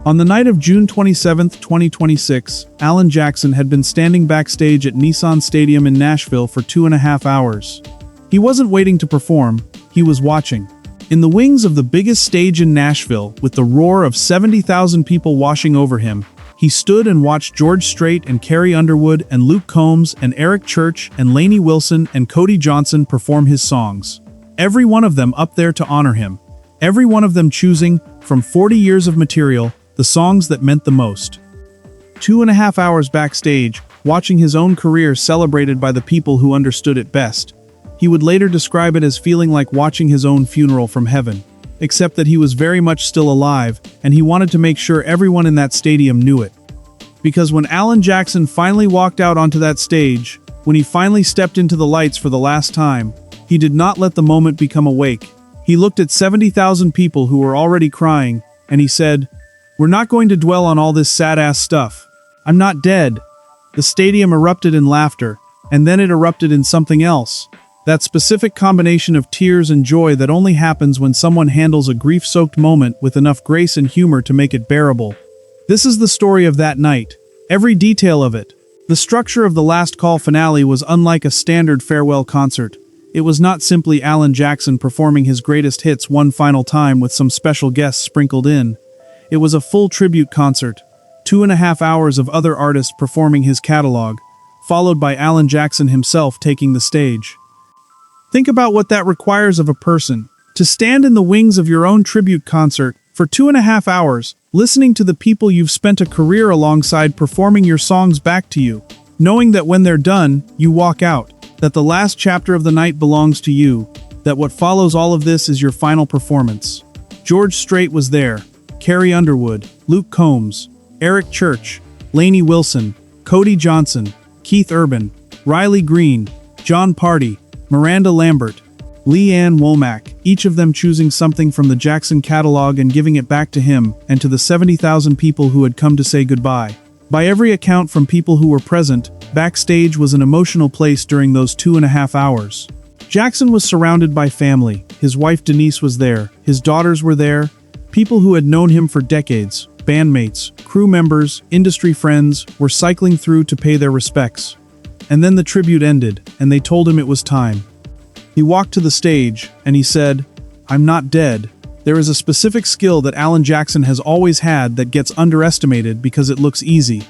On the night of June 27, 2026, Alan Jackson had been standing backstage at Nissan Stadium in Nashville for 2.5 hours. He wasn't waiting to perform, he was watching. In the wings of the biggest stage in Nashville, with the roar of 70,000 people washing over him, he stood and watched Strait and Carrie Underwood and Luke Combs and Eric Church and Lainey Wilson and Cody Johnson perform his songs. Every one of them up there to honor him. Every one of them choosing, from 40 years of material, the songs that meant the most. 2.5 hours backstage, watching his own career celebrated by the people who understood it best. He would later describe it as feeling like watching his own funeral from heaven. Except that he was very much still alive, and he wanted to make sure everyone in that stadium knew it. Because when Alan Jackson finally walked out onto that stage, when he finally stepped into the lights for the last time, he did not let the moment become a wake. He looked at 70,000 people who were already crying, and he said, "We're not going to dwell on all this sad-ass stuff. I'm not dead." The stadium erupted in laughter, and then it erupted in something else. That specific combination of tears and joy that only happens when someone handles a grief-soaked moment with enough grace and humor to make it bearable. This is the story of that night. Every detail of it. The structure of the Last Call finale was unlike a standard farewell concert. It was not simply Alan Jackson performing his greatest hits one final time with some special guests sprinkled in. It was a full tribute concert. 2.5 hours of other artists performing his catalog, followed by Alan Jackson himself taking the stage. Think about what that requires of a person. To stand in the wings of your own tribute concert for 2.5 hours, listening to the people you've spent a career alongside performing your songs back to you, knowing that when they're done, you walk out, that the last chapter of the night belongs to you, that what follows all of this is your final performance. Strait was there, Carrie Underwood, Luke Combs, Eric Church, Lainey Wilson, Cody Johnson, Keith Urban, Riley Green, John Party, Miranda Lambert, Lee Ann Womack, each of them choosing something from the Jackson catalog and giving it back to him and to the 70,000 people who had come to say goodbye. By every account from people who were present, backstage was an emotional place during those 2.5 hours. Jackson was surrounded by family. His wife Denise was there, his daughters were there, people who had known him for decades, bandmates, crew members, industry friends, were cycling through to pay their respects. And then the tribute ended, and they told him it was time. He walked to the stage, and he said, "I'm not dead." There is a specific skill that Alan Jackson has always had that gets underestimated because it looks easy.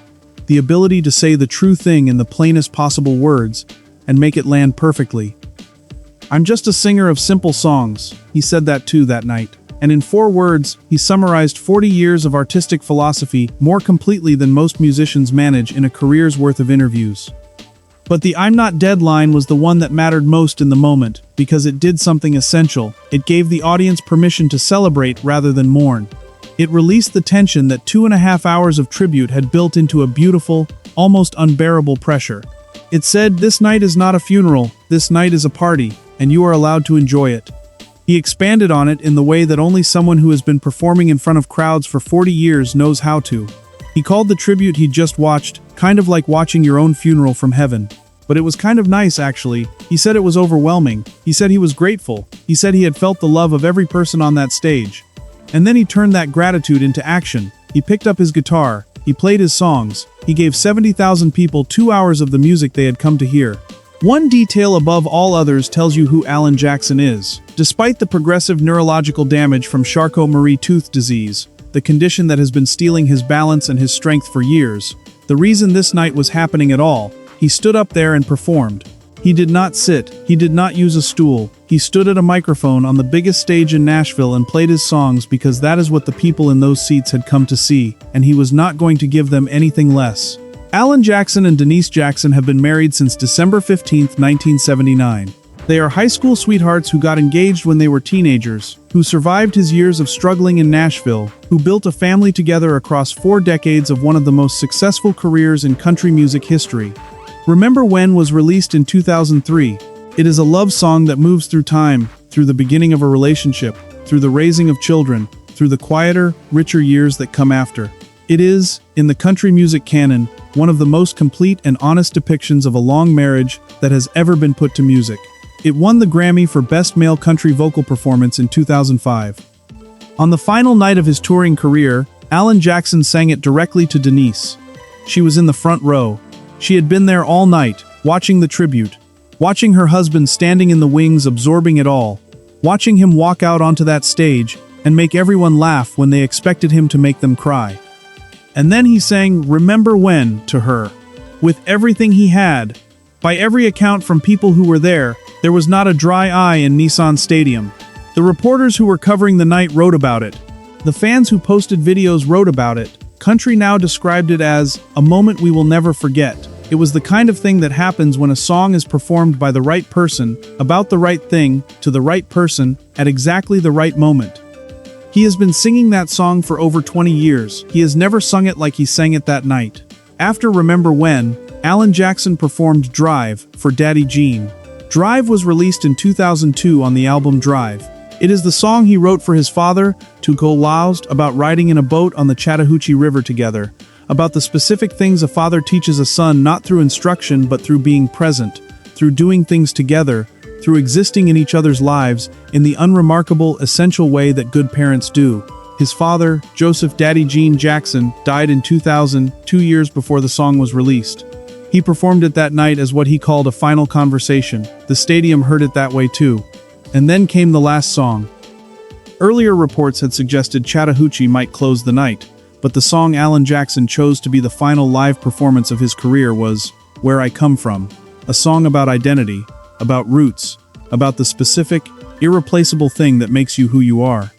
The ability to say the true thing in the plainest possible words, and make it land perfectly. "I'm just a singer of simple songs," he said that too that night. And in 4 words, he summarized 40 years of artistic philosophy more completely than most musicians manage in a career's worth of interviews. But the "I'm not dead" line was the one that mattered most in the moment, because it did something essential. It gave the audience permission to celebrate rather than mourn. It released the tension that 2.5 hours of tribute had built into a beautiful, almost unbearable pressure. It said, "This night is not a funeral, this night is a party, and you are allowed to enjoy it." He expanded on it in the way that only someone who has been performing in front of crowds for 40 years knows how to. He called the tribute he'd just watched, kind of like watching your own funeral from heaven. But it was kind of nice, actually. He said it was overwhelming. He said he was grateful. He said he had felt the love of every person on that stage. And then he turned that gratitude into action. He picked up his guitar. He played his songs. He gave 70,000 people 2 hours of the music they had come to hear. One detail above all others tells you who Alan Jackson is. Despite the progressive neurological damage from Charcot-Marie tooth disease, the condition that has been stealing his balance and his strength for years, the reason this night was happening at all, he stood up there and performed. He did not sit, he did not use a stool, he stood at a microphone on the biggest stage in Nashville and played his songs because that is what the people in those seats had come to see, and he was not going to give them anything less. Alan Jackson and Denise Jackson have been married since December 15, 1979. They are high school sweethearts who got engaged when they were teenagers, who survived his years of struggling in Nashville, who built a family together across 4 decades of one of the most successful careers in country music history. Remember When was released in 2003. It is a love song that moves through time, through the beginning of a relationship, through the raising of children, through the quieter, richer years that come after. It is, in the country music canon, one of the most complete and honest depictions of a long marriage that has ever been put to music. It won the Grammy for Best Male Country Vocal Performance in 2005. On the final night of his touring career, Alan Jackson sang it directly to Denise. She was in the front row. She had been there all night, watching the tribute, watching her husband standing in the wings absorbing it all, watching him walk out onto that stage and make everyone laugh when they expected him to make them cry. And then he sang "Remember When" to her. With everything he had, by every account from people who were there was not a dry eye in Nissan Stadium. The reporters who were covering the night wrote about it. The fans who posted videos wrote about it. Country Now described it as a moment we will never forget. It was the kind of thing that happens when a song is performed by the right person, about the right thing, to the right person, at exactly the right moment. He has been singing that song for over 20 years. He has never sung it like he sang it that night. After Remember When, Alan Jackson performed Drive for Daddy Jean. Drive was released in 2002 on the album Drive. It is the song he wrote for his father, Tuco Laust, about riding in a boat on the Chattahoochee River together, about the specific things a father teaches a son not through instruction but through being present, through doing things together, through existing in each other's lives in the unremarkable, essential way that good parents do. His father, Joseph Daddy Jean Jackson, died in 2000, 2 years before the song was released. He performed it that night as what he called a final conversation. The stadium heard it that way too. And then came the last song. Earlier reports had suggested Chattahoochee might close the night, but the song Alan Jackson chose to be the final live performance of his career was Where I Come From, a song about identity, about roots, about the specific, irreplaceable thing that makes you who you are.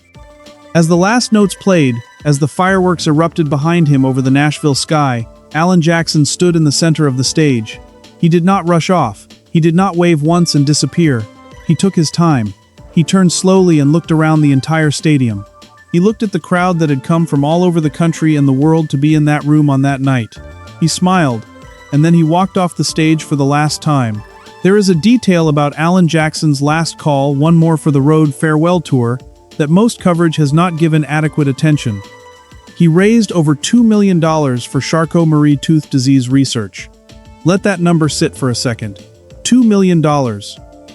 As the last notes played, as the fireworks erupted behind him over the Nashville sky, Alan Jackson stood in the center of the stage. He did not rush off. He did not wave once and disappear. He took his time. He turned slowly and looked around the entire stadium. He looked at the crowd that had come from all over the country and the world to be in that room on that night. He smiled, and then he walked off the stage for the last time. There is a detail about Alan Jackson's last call, One More for the Road farewell tour, that most coverage has not given adequate attention. He raised over $2 million for Charcot-Marie tooth disease research. Let that number sit for a second. $2 million.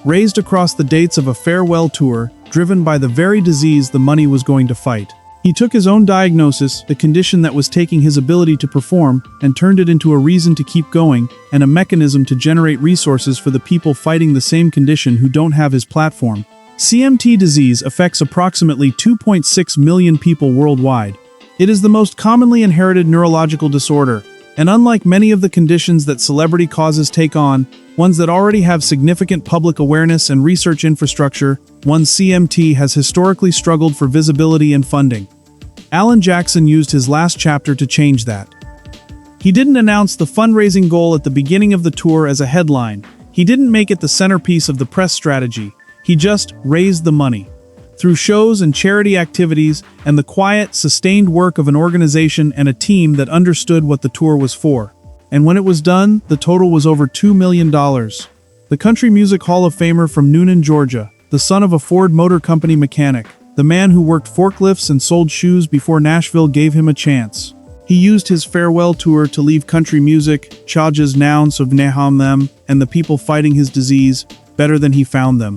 Raised across the dates of a farewell tour, driven by the very disease the money was going to fight. He took his own diagnosis, the condition that was taking his ability to perform, and turned it into a reason to keep going, and a mechanism to generate resources for the people fighting the same condition who don't have his platform. CMT disease affects approximately 2.6 million people worldwide. It is the most commonly inherited neurological disorder, and unlike many of the conditions that celebrity causes take on, ones that already have significant public awareness and research infrastructure, CMT has historically struggled for visibility and funding. Alan Jackson used his last chapter to change that. He didn't announce the fundraising goal at the beginning of the tour as a headline. He didn't make it the centerpiece of the press strategy. He just raised the money. Through shows and charity activities and the quiet, sustained work of an organization and a team that understood what the tour was for. And when it was done, the total was over $2 million. The Country Music Hall of Famer from Noonan, Georgia, the son of a Ford Motor Company mechanic, the man who worked forklifts and sold shoes before Nashville gave him a chance. He used his farewell tour to leave country music, Chajas nouns of Naham them, and the people fighting his disease, better than he found them.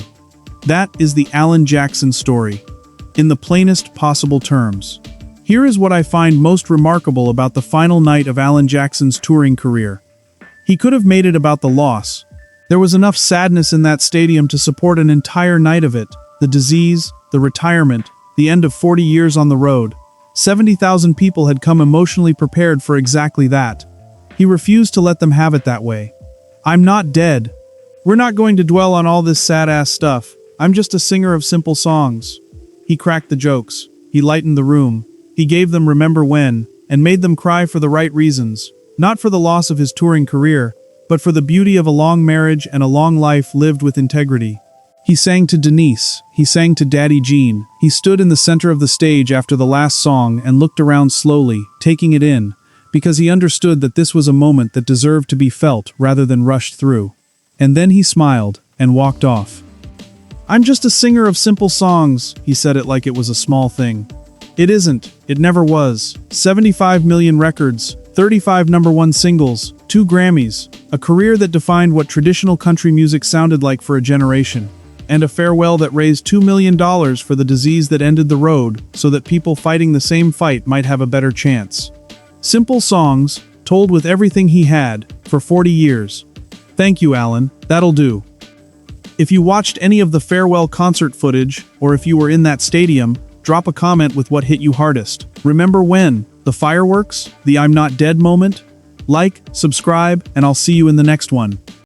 That is the Alan Jackson story, in the plainest possible terms. Here is what I find most remarkable about the final night of Alan Jackson's touring career. He could have made it about the loss. There was enough sadness in that stadium to support an entire night of it. The disease, the retirement, the end of 40 years on the road. 70,000 people had come emotionally prepared for exactly that. He refused to let them have it that way. I'm not dead. We're not going to dwell on all this sad-ass stuff. I'm just a singer of simple songs. He cracked the jokes. He lightened the room. He gave them Remember When, and made them cry for the right reasons. Not for the loss of his touring career, but for the beauty of a long marriage and a long life lived with integrity. He sang to Denise. He sang to Daddy Jean. He stood in the center of the stage after the last song and looked around slowly, taking it in, because he understood that this was a moment that deserved to be felt rather than rushed through. And then he smiled and walked off. I'm just a singer of simple songs, he said it like it was a small thing. It isn't. It never was. 75 million records, 35 #1 singles, 2 Grammys, a career that defined what traditional country music sounded like for a generation. and a farewell that raised $2 million for the disease that ended the road so that people fighting the same fight might have a better chance. Simple songs, told with everything he had, for 40 years. Thank you, Alan, that'll do. If you watched any of the farewell concert footage, or if you were in that stadium, drop a comment with what hit you hardest. Remember when? The fireworks? The I'm not dead moment? Like, subscribe, and I'll see you in the next one.